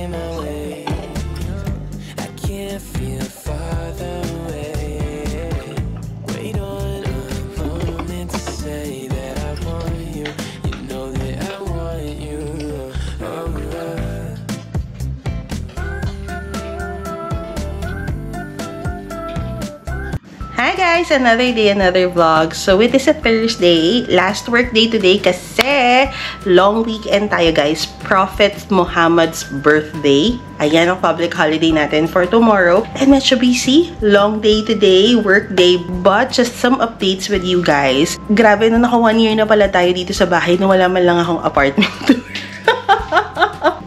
in my way. I can't feel farther away. Wait on a moment to say that I want you. You know that I want you. Hi guys! Another day, another vlog. So it is a Thursday. Last work day today kasi long weekend tayo guys. Prophet Muhammad's birthday. Ayan ang public holiday natin for tomorrow. And medyo busy. Long day today, work day. But just some updates with you guys. Grabe na naka 1 year na pala tayo dito sa bahay na wala man lang akong apartment tour.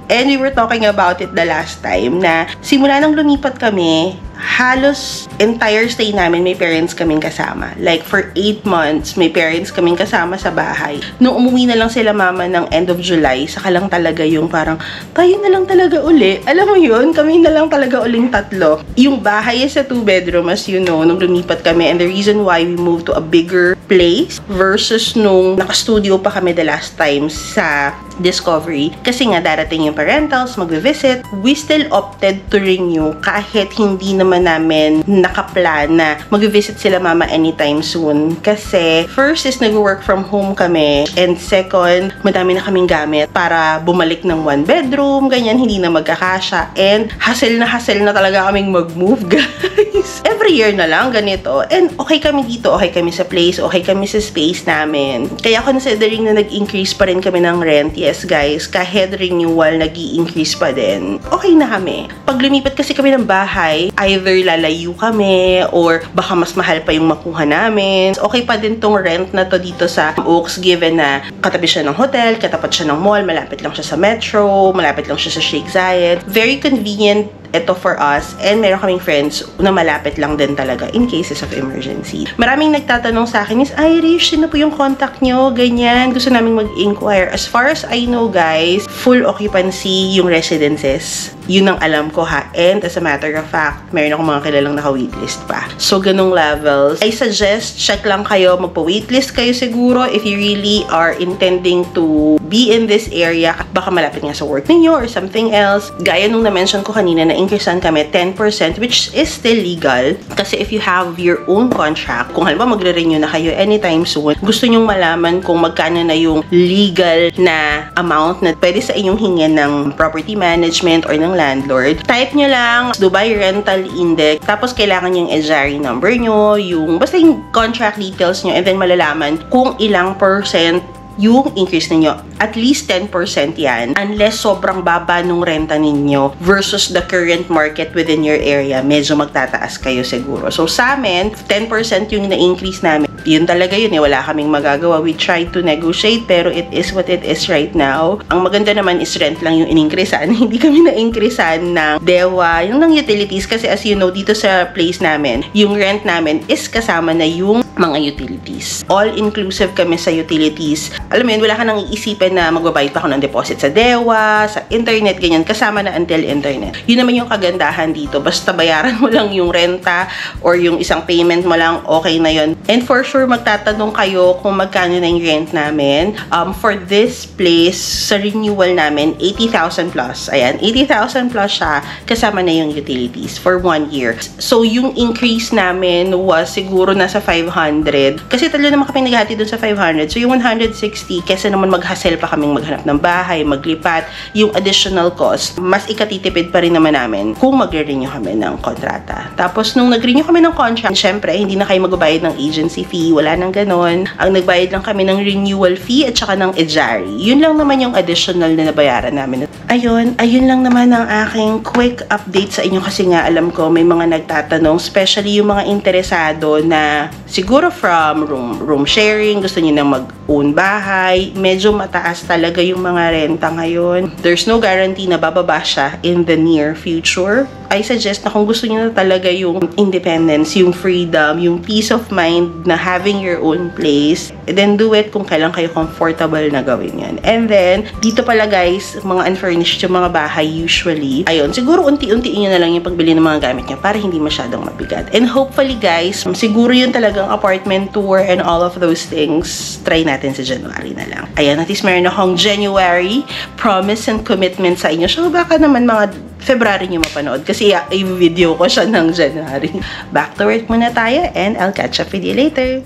And we were talking about it the last time na simula nang lumipat kami, halos entire stay namin may parents kaming kasama. Like for 8 months, may parents kaming kasama sa bahay. Nung umuwi na lang sila mama ng end of July, saka lang talaga yung parang, tayo na lang talaga uli. Alam mo yun, kami na lang talaga uling tatlo. Yung bahay is a 2-bedroom as you know, nung lumipat kami. And the reason why we moved to a bigger place versus nung naka-studio pa kami the last time sa Discovery. Kasi nga darating yung parentals, mag-visit. We still opted to renew kahit hindi naman namin nakaplan na mag-visit sila mama anytime soon. Kasi first is nag-work from home kami and second, madami na kaming gamit para bumalik ng 1 bedroom, ganyan, hindi na magkakasya and hassle na talaga kaming mag-move guys. Every year na lang ganito and okay kami dito, okay kami sa place, okay kami sa space namin. Kaya considering na nag-increase pa rin kami ng rent, yes guys, kahit renewal nag-i-increase pa din, okay na kami. Pag lumipat kasi kami ng bahay, either lalayo kami or baka mas mahal pa yung makuha namin. Okay pa din tong rent na to dito sa Oaks given na katabi siya ng hotel, katapat siya ng mall, malapit lang siya sa metro, malapit lang siya sa Sheikh Zayed. Very convenient ito for us and meron kaming friends na malapit lang din talaga in cases of emergency. Maraming nagtatanong sa akin is, Irish, sino po yung contact nyo? Ganyan. Gusto naming mag-inquire. As far as I know guys, full occupancy yung residences. Yun ang alam ko ha. And as a matter of fact, meron akong mga kilalang naka-waitlist pa. So, ganung levels. I suggest, check lang kayo. Magpa-waitlist kayo siguro if you really are intending to be in this area. Baka malapit nga sa work ninyo or something else. Gaya nung na-mention ko kanina na increasean kami 10% which is still legal. Kasi if you have your own contract, kung halimbawa magre-renew na kayo anytime soon, gusto nyong malaman kung magkano na yung legal na amount na pwede sa inyong hingin ng property management or ng landlord, type nyo lang Dubai Rental Index, tapos kailangan yung EJARI number nyo, yung basta yung contract details nyo, and then malalaman kung ilang percent yung increase ninyo. At least 10% yan unless sobrang baba nung renta ninyo versus the current market within your area. Medyo magtataas kayo siguro. So sa amin, 10% yung na-increase namin. Yun talaga yun eh. Wala kaming magagawa. We tried to negotiate pero it is what it is right now. Ang maganda naman is rent lang yung in-increasean. Hindi kami na-increasean ng DEWA, yung ng utilities kasi as you know, dito sa place namin, yung rent namin is kasama na yung mga utilities. All-inclusive kami sa utilities. Alam mo yun, wala ka nang iisipin na magbabayad pa ako ng deposit sa DEWA, sa internet, ganyan. Kasama na until internet. Yun naman yung kagandahan dito. Basta bayaran mo lang yung renta or yung isang payment mo lang, okay na yun. And for sure, magtatanong kayo kung magkano na yung rent namin. For this place, sa renewal namin, 80,000 plus. Ayan, 80,000 plus siya. Kasama na yung utilities for 1 year. So, yung increase namin was siguro nasa 500. Kasi talo naman kami naghati dun sa 500. So, yung 160, kesa naman mag-hassle pa kaming maghanap ng bahay, maglipat, yung additional cost, mas ikatitipid pa rin naman namin kung magre-renew kami ng kontrata. Tapos, nung nag-renew kami ng contract, syempre, hindi na kayo magbayad ng agency fee, wala nang ganon. Ang nagbayad lang kami ng renewal fee at saka ng EJARI. Yun lang naman yung additional na nabayaran namin. Ayun lang naman ang aking quick update sa inyo kasi nga alam ko may mga nagtatanong, especially yung mga interesado na siguro from room sharing, gusto niyo na mag-own bahay, medyo mataas talaga yung mga renta ngayon. There's no guarantee na bababa siya in the near future. I suggest na kung gusto niyo na talaga yung independence, yung freedom, yung peace of mind na having your own place, then do it kung kailan kayo comfortable na gawin yan. And then, dito pala guys, mga unfurnished yung mga bahay usually. Ayun, siguro unti-untiin nyo na lang yung pagbili ng mga gamit nyo para hindi masyadong mabigat. And hopefully guys, siguro yung talagang apartment tour and all of those things, try natin sa January na lang. Ayan, at least meron akong January promise and commitment sa inyo. So, baka naman mga February nyo mapanood kasi i-video ko siya ng January. Back to work muna tayo and I'll catch up with you later.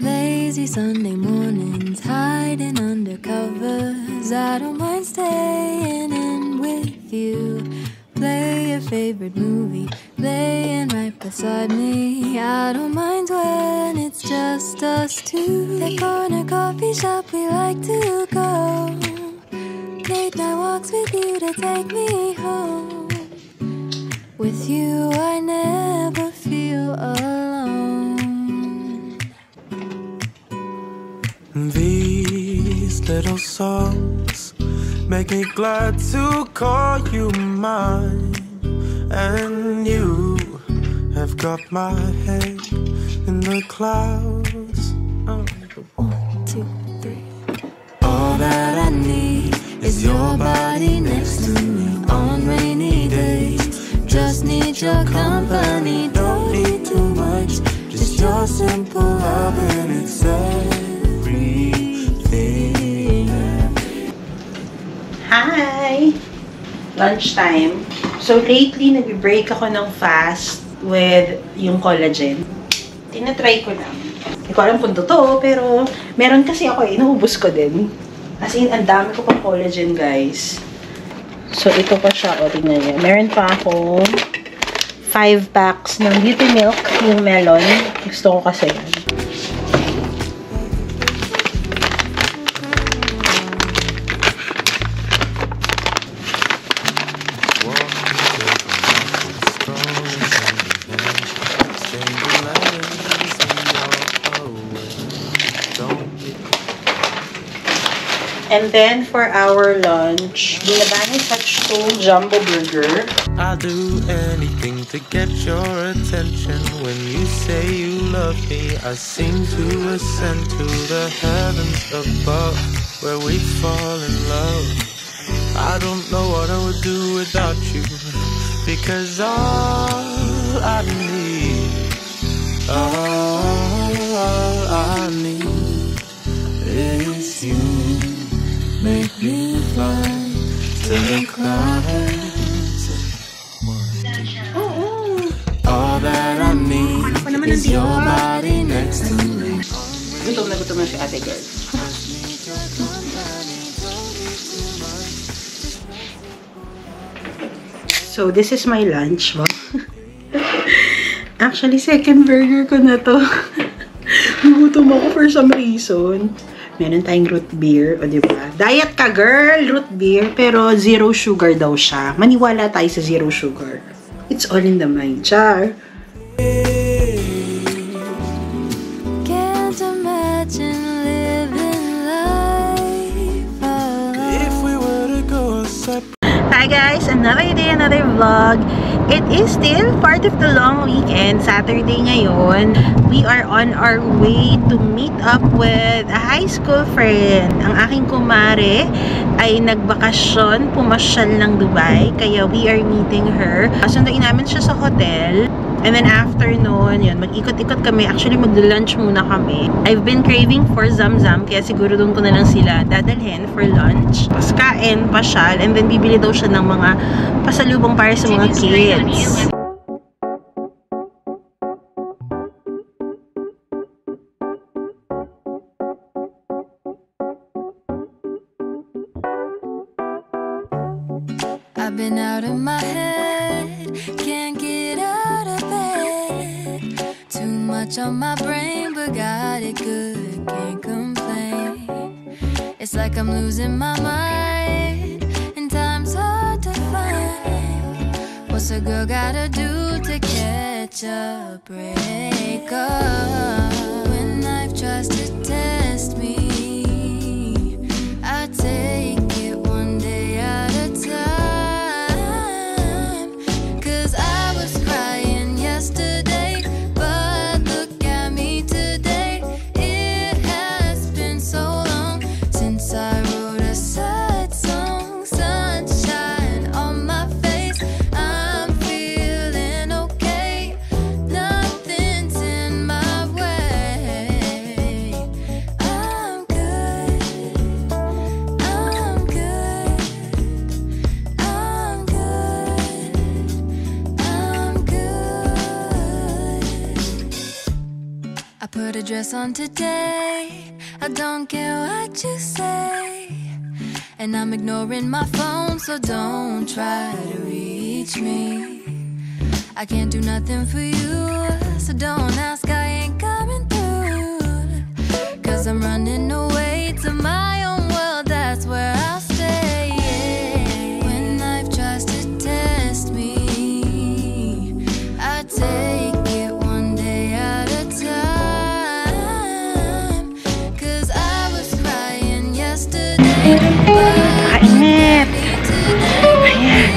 Lazy Sunday mornings, hiding under covers. I don't mind staying in with you. Play your favorite movie, laying right beside me. I don't mind when it's just us two. The corner coffee shop we like to go. Late night walks with you to take me home. With you I never feel alone. These little songs make me glad to call you mine. And you have got my head in the clouds. Oh. 1, 2, 3. All that I need is your body next to me on rainy days. Just need your company, don't need too much. Just your simple love and it's everything. Hi! Lunchtime. So, lately, nag-break ako ng fast with yung collagen. Tinatry ko lang. Hindi ko alam kung totoo, pero meron kasi ako inuubos ko din. As in, ang dami ko pang collagen, guys. So, ito pa siya. O, tingnan niyo. Meron pa akong 5 packs ng Beauty Milk, yung melon. Gusto ko kasi yan. And then, for our lunch, binabani such to jumbo burger. I'll do anything to get your attention. When you say you love me, I seem to ascend to the heavens above, where we fall in love. I don't know what I would do without you, because all I need is you. Make me fly to the clouds. All that I need is your body next to me. Gutom na si ate girl. So, this is my lunch. Actually, second burger ko na to. Gutom ako for some reason. Meron tayong root beer, o diba? Diet ka, girl! Root beer, pero zero sugar daw siya. Maniwala tayo sa zero sugar. It's all in the mind, char. Can't imagine living life alone. If we were to go separate. Hi guys! Another day, another vlog. It is still part of the long weekend. Saturday ngayon. We are on our way to meet up with a high school friend. Ang aking kumare ay nagbakasyon, pumasyal ng Dubai. Kaya we are meeting her. Sunduin namin siya sa hotel. And then after noon, yun, mag-ikot-ikot kami. Actually, mag-lunch muna kami. I've been craving for Zamzam, kaya siguro doon ko na lang sila dadalhin for lunch. Tapos kain, pasyal, and then bibili daw siya ng mga pasalubong para sa mga kids. I've been out of my head, can't get out of bed. Too much on my brain, but got it good, can't complain. It's like I'm losing my mind, and time's hard to find. What's a girl gotta do to catch a break up? When life tries to take put a dress on today. I don't care what you say. And I'm ignoring my phone, so don't try to reach me. I can't do nothing for you, so don't ask, I ain't coming through. Cause I'm running away to my own world, that's where I'll stay. When life tries to test me, I take it one day at a time. Cause I was crying yesterday, but Kainit. Ayan.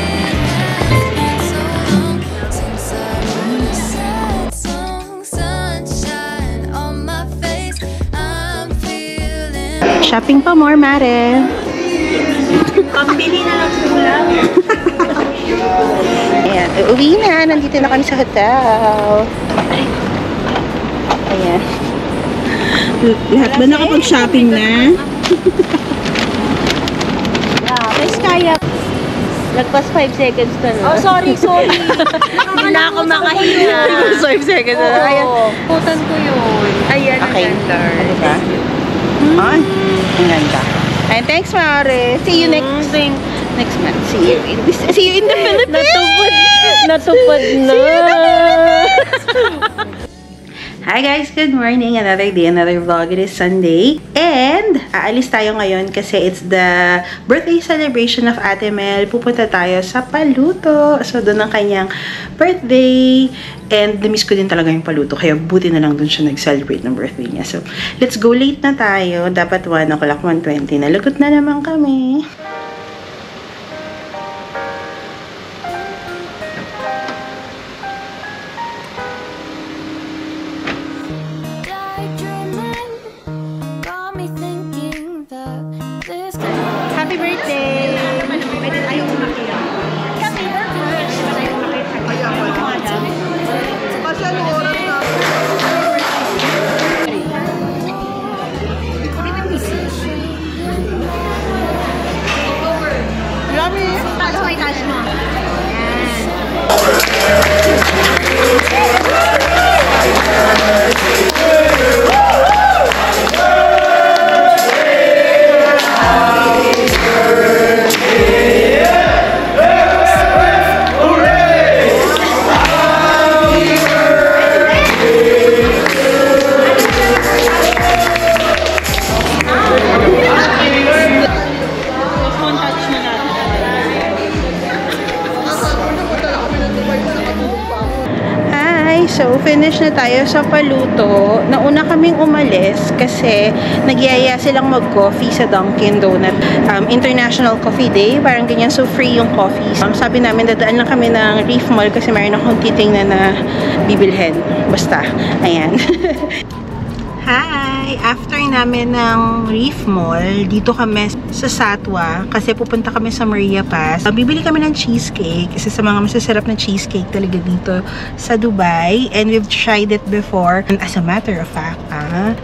it's been so long since I wrote a sad song. Sunshine on my face, I'm feeling. Shopping pa more, Mare. Pambili na lang ulam. Ayan, uuwi na. Nandito na kami sa hotel. Ayan. Lahat ba nakapag-shopping na? Miss Kaya. Lagpas 5 seconds ka na. Oh, sorry. Hindi na ako makahinga. 5 seconds na. Ayan. Putan ko yun. Ayan, Okay. ang ganda. Ano ba? Ay, ang ganda. And thanks, Mare. See you next month. See you in the Philippines. Natupad na. Hi guys, good morning. Another day, another vlog. It is Sunday. And aalis tayo ngayon kasi it's the birthday celebration of Ate Mel. Pupunta tayo sa Paluto. So, doon ang kanyang birthday. And na-miss ko din talaga yung Paluto. Kaya buti na lang doon siya nag-celebrate ng birthday niya. So, let's go. Late na tayo. Dapat 1 o'clock, 1:20. Nalagot na naman kami. Daydreaming, got me thinking that this Happy birthday! Pwede tayo umakyat. Kasi we're first. Pwede tayo umakyat. Kasi ano oras na? Yummy! Taas mo. Hi! So, finish na tayo sa Paluto. Nauna kaming umalis kasi nagyaya silang mag-coffee sa Dunkin' Donut. International Coffee Day. Parang ganyan. So, free yung coffee. Sabi namin, dadaan lang kami ng Reef Mall kasi mayroon akong titingnan na bibilhin. Basta. Ayan. Hi! After namin ng Reef Mall, dito kami sa Satwa kasi pupunta kami sa Maria Paz. Bibili kami ng cheesecake kasi sa mga masasarap na cheesecake talaga dito sa Dubai, and we've tried it before. And as a matter of fact,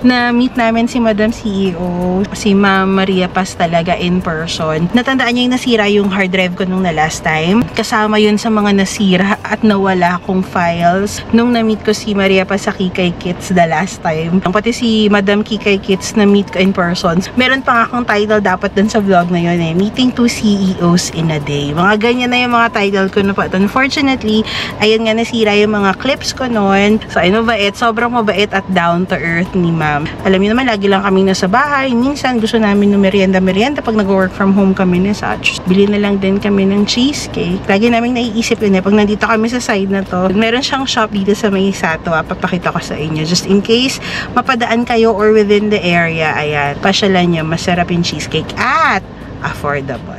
na-meet namin si Madam CEO, si Ma'am Maria Paz talaga in person. Natandaan niya yung nasira yung hard drive ko nung na last time. Kasama yun sa mga nasira at nawala kong files nung na-meet ko si Maria Paz sa Kikay Kits the last time. Pati si Madam Kikay Kits na meet ko in person. Meron pa nga akong title dapat dun sa vlog na yun Meeting 2 CEOs in a Day. Mga ganyan na yung mga title ko na pa. Unfortunately, ayun nga nasira yung mga clips ko noon. So, ay mabait. Sobrang mabait at down to earth ni ma'am. Alam niyo naman, lagi lang kami nasa bahay. Minsan, gusto namin ng merienda pag nag-work from home kami na such. Bili na lang din kami ng cheesecake. Lagi namin naiisip yun pag nandito kami sa side na to. Meron siyang shop dito sa may Satwa. Papakita ko sa inyo. Just in case, mapadaan kayo or within the area, ayan, pasyalan nyo, masarap yung cheesecake at affordable.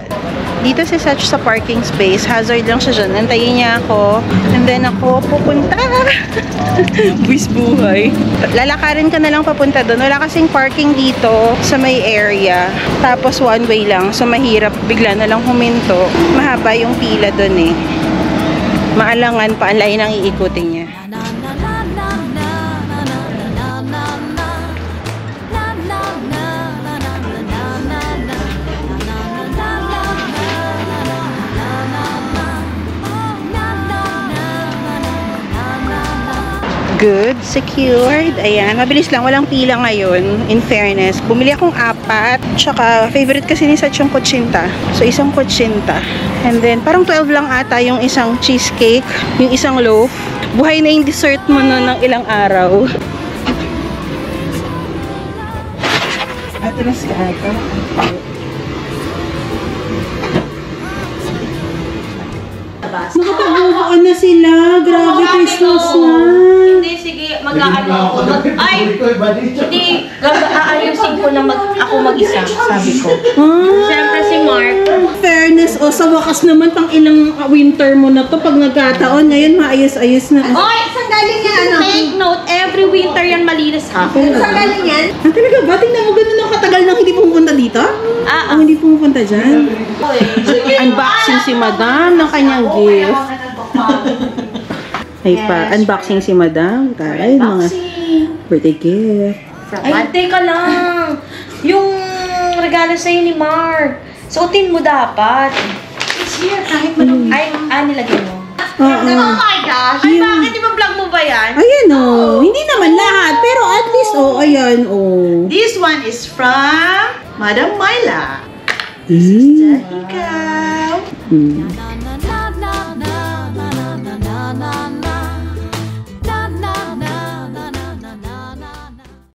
Dito si Satch sa parking space, hazard lang siya dyan, antayin niya ako, and then ako pupunta. Buwis buhay. Lalakarin ka na lang papunta doon, wala kasing parking dito sa may area, tapos one way lang, so mahirap, bigla na lang huminto, mahaba yung pila doon maalangan pa, ang lain ang iikutin niya. Good, secured. Ayan, mabilis lang. Walang pila ngayon. In fairness. Bumili akong 4. Tsaka, favorite kasi ni Sach yung kutsinta. So, isang kutsinta. And then, parang 12 lang ata yung isang cheesecake. Yung isang loaf. Buhay na yung dessert mo nun ng ilang araw. Atras ka ata. Nakapag-bukaan na sila. Grabe, Christmas na. Hindi, sige, mag-aano ako. Ay! Hindi, aayusin ko na ako mag-isa, sabi ko. Siyempre si Mark. Fairness, sa wakas naman, pang ilang winter mo na to pag nagkataon. Ngayon, maayos-ayos na. Oy! Saan galing yan? Take note, every winter yan malinis ha. Saan galing yan? Talaga ba? Tingnan mo, ganun ang katagal nang hindi pumupunta dito? Ang hindi pumupunta dyan. Unboxing si Madam ng kanyang gift. Ay pa, unboxing si Madam. Taray, mga birthday gift. Ay, teka lang. Yung regalo sa'yo ni Mark. Suotin mo dapat. It's here, kahit manong... Ay, nilagay mo. Oh my gosh! Ay, bakit? Di ba vlog mo ba yan? Ayan o. Hindi naman lahat. Pero at least, ayan o. This one is from Madam Myla. Mm. Ikaw. Mm.